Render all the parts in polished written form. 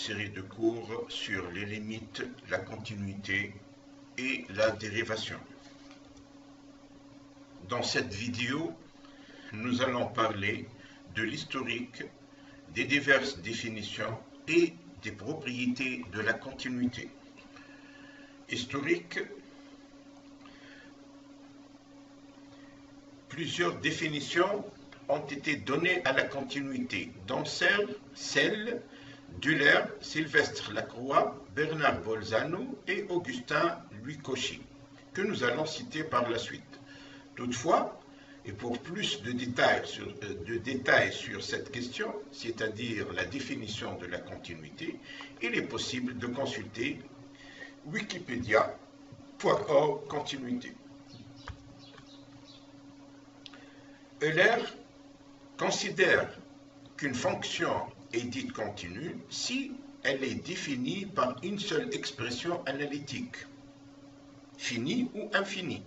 série de cours sur les limites, la continuité et la dérivation. Dans cette vidéo, nous allons parler de l'historique, des diverses définitions et des propriétés de la continuité. Historique, plusieurs définitions ont été données à la continuité, dont celles d'Euler, Sylvestre Lacroix, Bernard Bolzano et Augustin Louis Cauchy, que nous allons citer par la suite. Toutefois, et pour plus de détails sur cette question, c'est-à-dire la définition de la continuité, il est possible de consulter Wikipedia.org continuité. Euler considère qu'une fonction est dite continue si elle est définie par une seule expression analytique, finie ou infinie.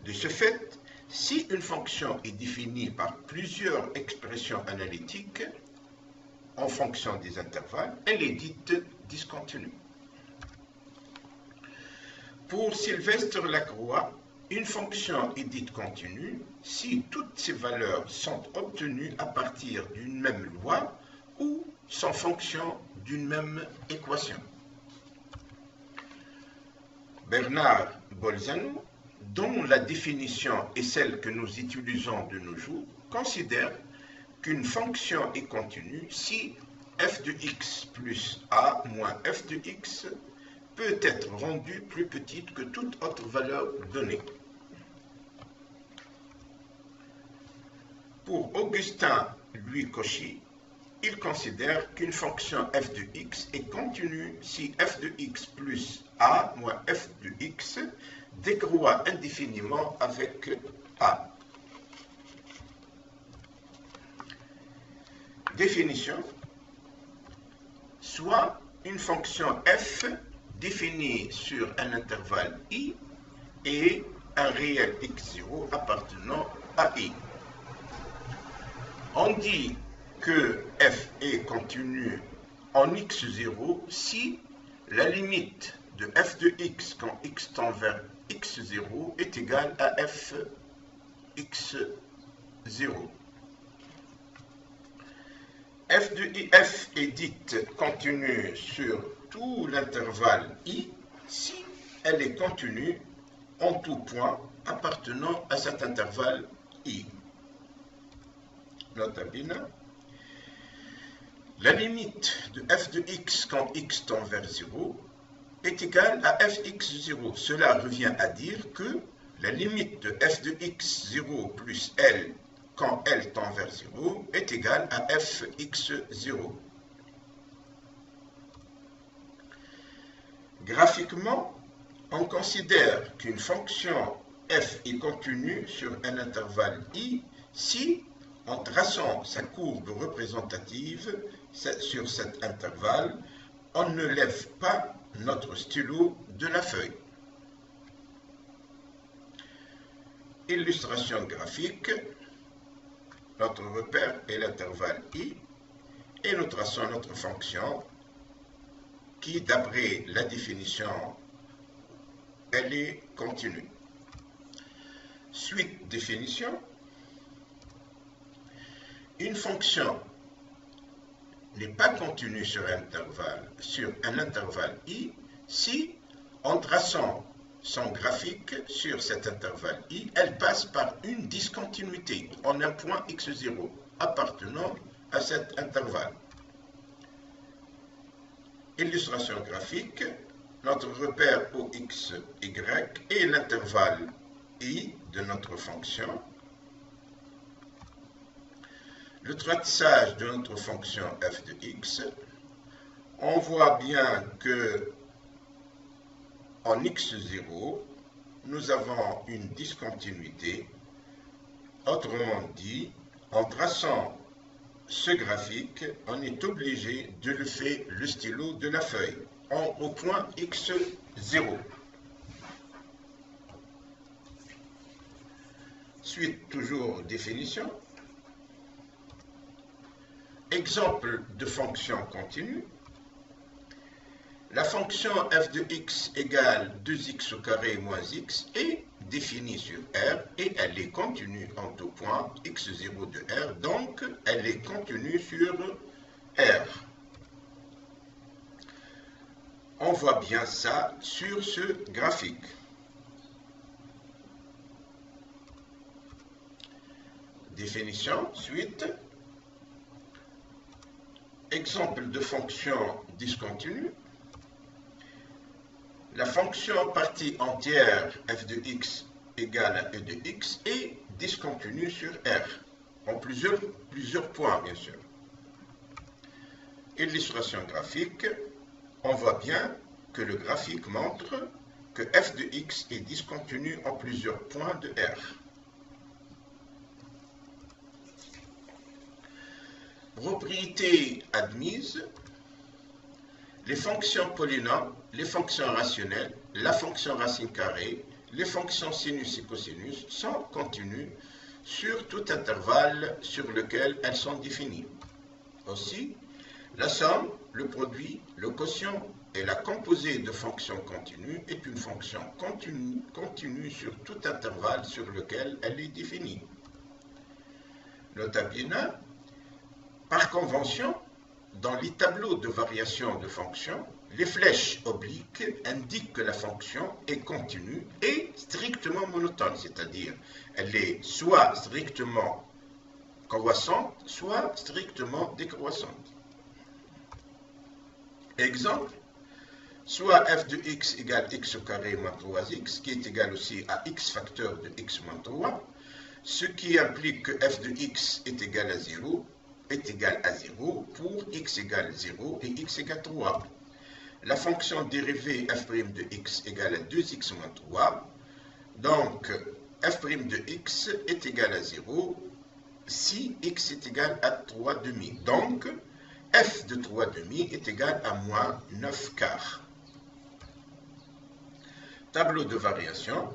De ce fait, si une fonction est définie par plusieurs expressions analytiques en fonction des intervalles, elle est dite discontinue. Pour Sylvestre Lacroix, une fonction est dite continue si toutes ses valeurs sont obtenues à partir d'une même loi ou sont fonction d'une même équation. Bernard Bolzano, dont la définition est celle que nous utilisons de nos jours, considère qu'une fonction est continue si f de x plus a moins f de x peut être rendue plus petite que toute autre valeur donnée. Pour Augustin Louis Cauchy, il considère qu'une fonction f de x est continue si f de x plus a moins f de x décroît indéfiniment avec a. Définition: soit une fonction f définie sur un intervalle i et un réel x0 appartenant à i. On dit que f est continue en x0 si la limite de f de x quand x tend vers x0 est égale à f x0. F est dite continue sur tout l'intervalle i si elle est continue en tout point appartenant à cet intervalle i. Nota bene. La limite de f de x quand x tend vers 0 est égale à fx0. Cela revient à dire que la limite de f de x0 plus l quand l tend vers 0 est égale à fx0. Graphiquement, on considère qu'une fonction f est continue sur un intervalle i si, en traçant sa courbe représentative sur cet intervalle, on ne lève pas notre stylo de la feuille. Illustration graphique. Notre repère est l'intervalle i et nous traçons notre fonction qui, d'après la définition, elle est continue. Suite définition. Une fonction n'est pas continue sur un intervalle i si, en traçant son graphique sur cet intervalle i, elle passe par une discontinuité en un point x0 appartenant à cet intervalle. Illustration graphique. Notre repère OXY est l'intervalle i de notre fonction. Le traçage de notre fonction f de x, on voit bien que en x0, nous avons une discontinuité. Autrement dit, en traçant ce graphique, on est obligé de lever le stylo de la feuille au point x0. Suite toujours définition. Exemple de fonction continue. La fonction f de x égale 2x au carré moins x est définie sur R et elle est contenue en tout point x0 de R, donc elle est contenue sur R. On voit bien ça sur ce graphique. Définition, suite. Exemple de fonction discontinue. La fonction partie entière f de x égale à e de x est discontinue sur R, en plusieurs points bien sûr. Illustration graphique, on voit bien que le graphique montre que f de x est discontinu en plusieurs points de R. Propriété admise. Les fonctions polynômes, les fonctions rationnelles, la fonction racine carrée, les fonctions sinus et cosinus sont continues sur tout intervalle sur lequel elles sont définies. Aussi, la somme, le produit, le quotient et la composée de fonctions continues est une fonction continue sur tout intervalle sur lequel elle est définie. Nota bene, par convention, dans les tableaux de variation de fonctions, les flèches obliques indiquent que la fonction est continue et strictement monotone, c'est-à-dire elle est soit strictement croissante, soit strictement décroissante. Exemple, soit f de x égale x au carré moins 3x, qui est égal aussi à x facteur de x moins 3, ce qui implique que f de x est égal à 0, pour x égale 0 et x égale 3. La fonction dérivée f' de x égale à 2x moins 3, donc f' de x est égal à 0 si x est égal à 3 demi. Donc, f de 3 demi est égal à moins 9 quarts. Tableau de variation.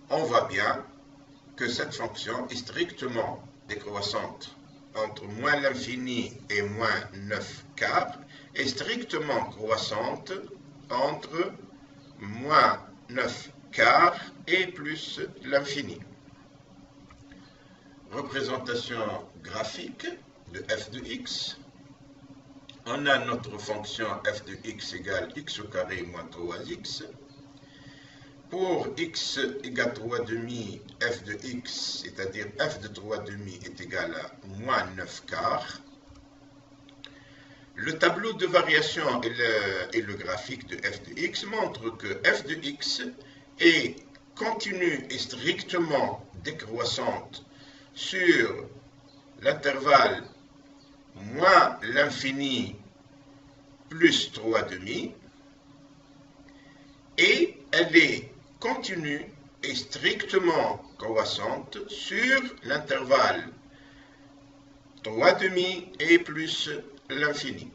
On voit bien que cette fonction est strictement décroissante entre moins l'infini et moins 9 quarts et strictement croissante entre moins 9 quarts et plus l'infini. Représentation graphique de f de x. On a notre fonction f de x égale x au carré moins 3x. Pour x égale 3 demi, f de x, c'est-à-dire f de 3 demi, est égal à moins 9 quarts. Le tableau de variation et le graphique de f de x montrent que f de x est continue et strictement décroissante sur l'intervalle moins l'infini plus 3 demi, et elle est continue et strictement croissante sur l'intervalle 3 demi et plus l'infini.